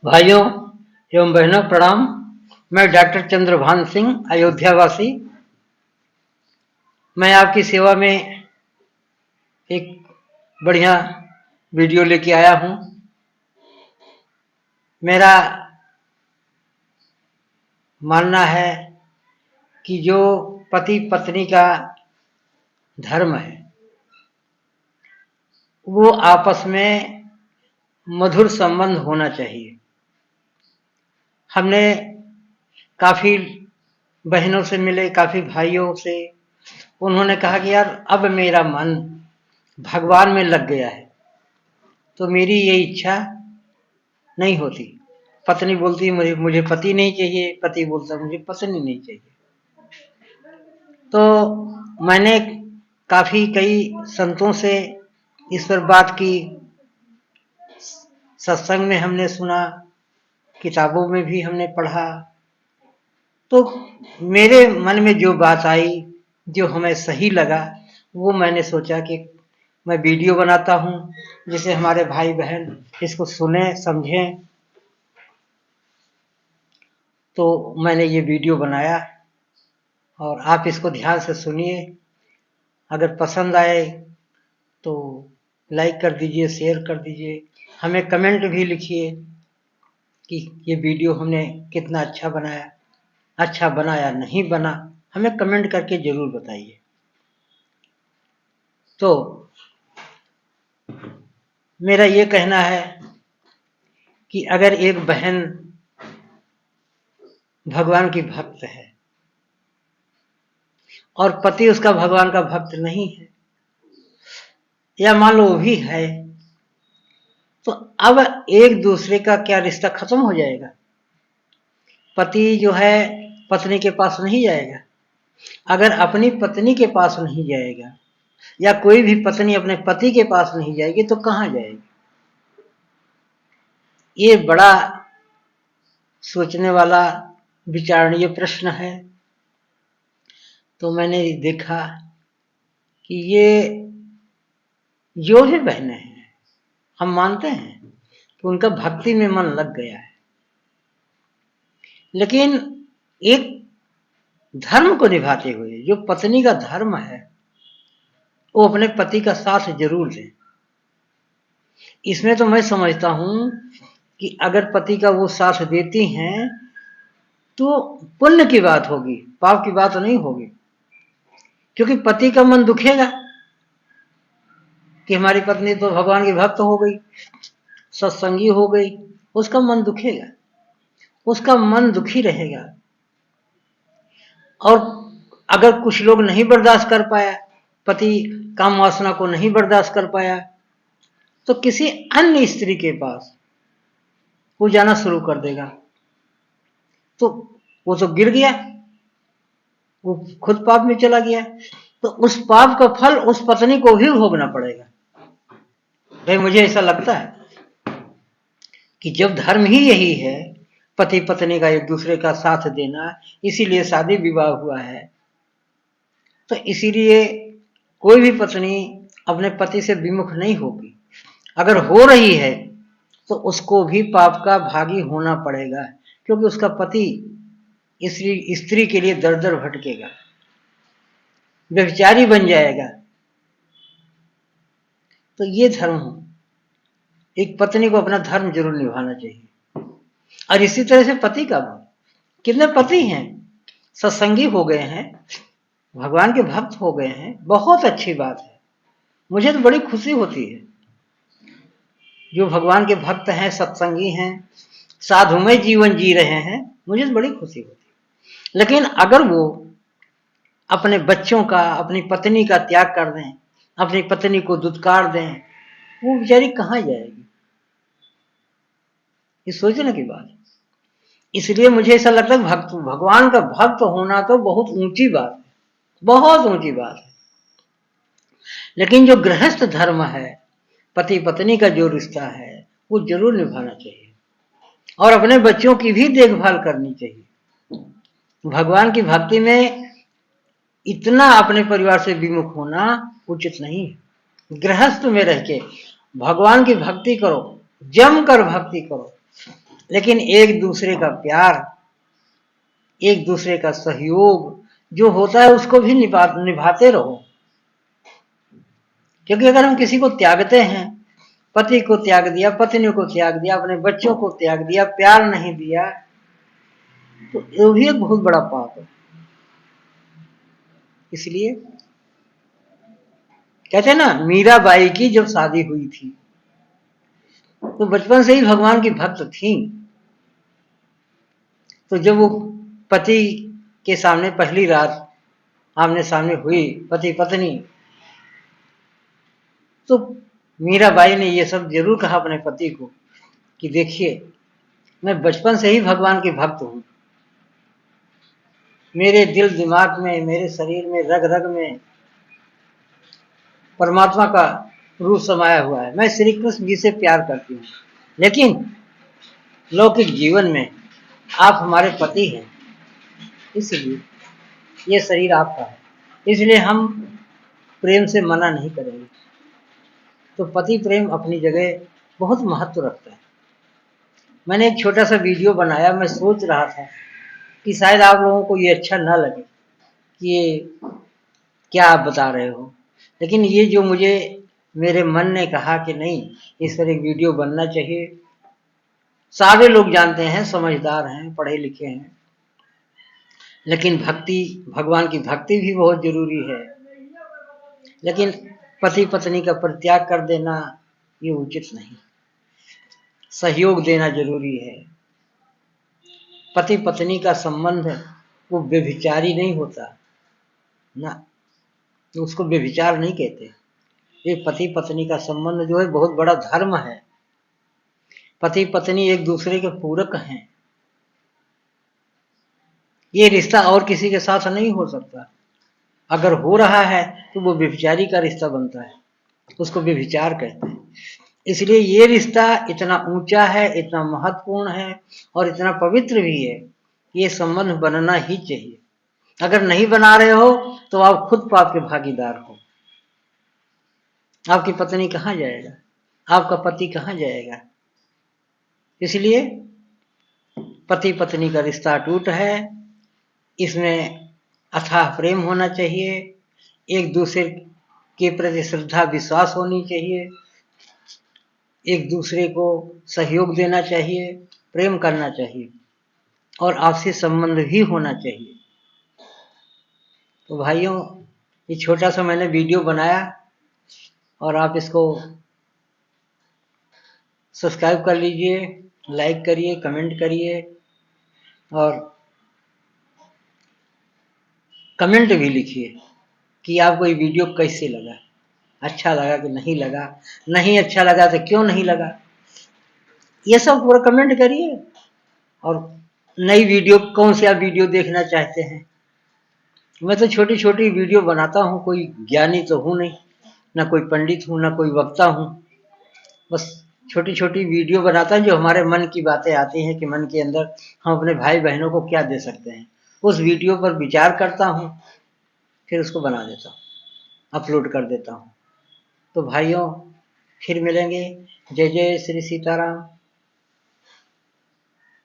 भाइयों एवं बहनों प्रणाम। मैं डॉक्टर चंद्रभान सिंह, अयोध्या वासी। मैं आपकी सेवा में एक बढ़िया वीडियो लेके आया हूँ। मेरा मानना है कि जो पति पत्नी का धर्म है वो आपस में मधुर संबंध होना चाहिए। हमने काफ़ी बहनों से मिले, काफ़ी भाइयों से। उन्होंने कहा कि यार अब मेरा मन भगवान में लग गया है, तो मेरी ये इच्छा नहीं होती। पत्नी बोलती मुझे मुझे पति नहीं चाहिए, पति बोलता मुझे पत्नी नहीं चाहिए। तो मैंने कई संतों से इस पर बात की, सत्संग में हमने सुना, किताबों में भी हमने पढ़ा। तो मेरे मन में जो बात आई, जो हमें सही लगा, वो मैंने सोचा कि मैं वीडियो बनाता हूँ जिसे हमारे भाई बहन इसको सुने समझें। तो मैंने ये वीडियो बनाया और आप इसको ध्यान से सुनिए। अगर पसंद आए तो लाइक कर दीजिए, शेयर कर दीजिए, हमें कमेंट भी लिखिए कि ये वीडियो हमने कितना अच्छा बनाया, अच्छा बना या नहीं बना, हमें कमेंट करके ज़रूर बताइए। तो मेरा ये कहना है कि अगर एक बहन भगवान की भक्त है और पति उसका भगवान का भक्त नहीं है, या मान लो वो भी है, तो अब एक दूसरे का क्या रिश्ता खत्म हो जाएगा। पति जो है पत्नी के पास नहीं जाएगा। अगर अपनी पत्नी के पास नहीं जाएगा या कोई भी पत्नी अपने पति के पास नहीं जाएगी तो कहाँ जाएगी। ये बड़ा सोचने वाला विचारणीय प्रश्न है। तो मैंने देखा कि ये जो भी बहनें हैं, हम मानते हैं कि उनका भक्ति में मन लग गया है, लेकिन एक धर्म को निभाते हुए जो पत्नी का धर्म है वो अपने पति का साथ जरूर दें। इसमें तो मैं समझता हूं कि अगर पति का वो साथ देती हैं तो पुण्य की बात होगी, पाप की बात नहीं होगी। क्योंकि पति का मन दुखेगा कि हमारी पत्नी तो भगवान की भक्त हो गई, सत्संगी हो गई, उसका मन दुखेगा, उसका मन दुखी रहेगा। और अगर कुछ लोग नहीं बर्दाश्त कर पाया, पति काम वासना को नहीं बर्दाश्त कर पाया, तो किसी अन्य स्त्री के पास वो जाना शुरू कर देगा। तो वो तो गिर गया, वो खुद पाप में चला गया, तो उस पाप का फल उस पत्नी को भी भोगना पड़ेगा। भाई मुझे ऐसा लगता है कि जब धर्म ही यही है, पति पत्नी का एक दूसरे का साथ देना, इसीलिए शादी विवाह हुआ है, तो इसीलिए कोई भी पत्नी अपने पति से विमुख नहीं होगी। अगर हो रही है तो उसको भी पाप का भागी होना पड़ेगा, क्योंकि उसका पति स्त्री के लिए दर दर भटकेगा, व्यभिचारी बन जाएगा। तो ये धर्म हो, एक पत्नी को अपना धर्म जरूर निभाना चाहिए। और इसी तरह से पति का भी, कितने पति हैं सत्संगी हो गए हैं, भगवान के भक्त हो गए हैं, बहुत अच्छी बात है। मुझे तो बड़ी खुशी होती है जो भगवान के भक्त हैं, सत्संगी हैं, साधुमय जीवन जी रहे हैं, मुझे तो बड़ी खुशी होती है। लेकिन अगर वो अपने बच्चों का, अपनी पत्नी का त्याग कर दें, अपनी पत्नी को दुत्कार दें, वो बेचारी कहाँ जाएगी। ये सोचने की बात है। इसलिए मुझे ऐसा लगता है भक्त, भगवान का भक्त होना तो बहुत ऊंची बात है, बहुत ऊंची बात है। लेकिन जो गृहस्थ धर्म है, पति पत्नी का जो रिश्ता है, वो जरूर निभाना चाहिए और अपने बच्चों की भी देखभाल करनी चाहिए। भगवान की भक्ति में इतना अपने परिवार से विमुख होना उचित नहीं है। गृहस्थ में रह के भगवान की भक्ति करो, जम कर भक्ति करो, लेकिन एक दूसरे का प्यार, एक दूसरे का सहयोग जो होता है उसको भी निभाते रहो। क्योंकि अगर हम किसी को त्यागते हैं, पति को त्याग दिया, पत्नी को त्याग दिया, अपने बच्चों को त्याग दिया, प्यार नहीं दिया, तो ये भी एक बहुत बड़ा पाप है। इसलिए कहते हैं ना, मीराबाई की जब शादी हुई थी तो बचपन से ही भगवान की भक्त थी। तो जब वो पति के सामने पहली रात आमने सामने हुई, पति पत्नी, तो मीराबाई ने ये सब जरूर कहा अपने पति को कि देखिए, मैं बचपन से ही भगवान की भक्त हूं, मेरे दिल दिमाग में, मेरे शरीर में, रग रग में परमात्मा का रूप समाया हुआ है। मैं श्री कृष्ण जी से प्यार करती हूँ, लेकिन लौकिक जीवन में आप हमारे पति हैं, इसलिए ये शरीर आपका है, इसलिए हम प्रेम से मना नहीं करेंगे। तो पति प्रेम अपनी जगह बहुत महत्व रखता है। मैंने एक छोटा सा वीडियो बनाया, मैं सोच रहा था कि शायद आप लोगों को ये अच्छा ना लगे कि ये क्या आप बता रहे हो, लेकिन ये जो मुझे मेरे मन ने कहा कि नहीं, इस पर एक वीडियो बनना चाहिए। सारे लोग जानते हैं, समझदार हैं, पढ़े लिखे हैं, लेकिन भक्ति, भगवान की भक्ति भी बहुत जरूरी है। लेकिन पति पत्नी का परित्याग कर देना ये उचित नहीं, सहयोग देना जरूरी है। पति पत्नी का संबंध वो व्यभिचारी नहीं होता ना, तो उसको व्यभिचार नहीं कहते। ये पति पत्नी का संबंध जो है बहुत बड़ा धर्म है। पति पत्नी एक दूसरे के पूरक हैं। ये रिश्ता और किसी के साथ नहीं हो सकता। अगर हो रहा है तो वो व्यभिचारी का रिश्ता बनता है, उसको व्यभिचार कहते हैं। इसलिए ये रिश्ता इतना ऊंचा है, इतना महत्वपूर्ण है और इतना पवित्र भी है, ये संबंध बनना ही चाहिए। अगर नहीं बना रहे हो तो आप खुद पाप के भागीदार हो। आपकी पत्नी कहाँ जाएगा, आपका पति कहाँ जाएगा। इसलिए पति पत्नी का रिश्ता अटूट है, इसमें अथाह प्रेम होना चाहिए, एक दूसरे के प्रति श्रद्धा विश्वास होनी चाहिए, एक दूसरे को सहयोग देना चाहिए, प्रेम करना चाहिए और आपसी संबंध भी होना चाहिए। तो भाइयों, ये छोटा सा मैंने वीडियो बनाया और आप इसको सब्सक्राइब कर लीजिए, लाइक करिए, कमेंट करिए और कमेंट भी लिखिए कि आपको ये वीडियो कैसे लगा, अच्छा लगा कि नहीं लगा, नहीं अच्छा लगा तो क्यों नहीं लगा, ये सब पूरा कमेंट करिए। और नई वीडियो, कौन सी आप वीडियो देखना चाहते हैं। मैं तो छोटी छोटी वीडियो बनाता हूँ, कोई ज्ञानी तो हूँ नहीं, ना कोई पंडित हूँ, ना कोई वक्ता हूँ, बस छोटी छोटी वीडियो बनाता हूँ जो हमारे मन की बातें आती हैं कि मन के अंदर हम अपने भाई बहनों को क्या दे सकते हैं, उस वीडियो पर विचार करता हूँ, फिर उसको बना देता हूँ, अपलोड कर देता हूँ। तो भाइयों, फिर मिलेंगे। जय जय श्री सीताराम।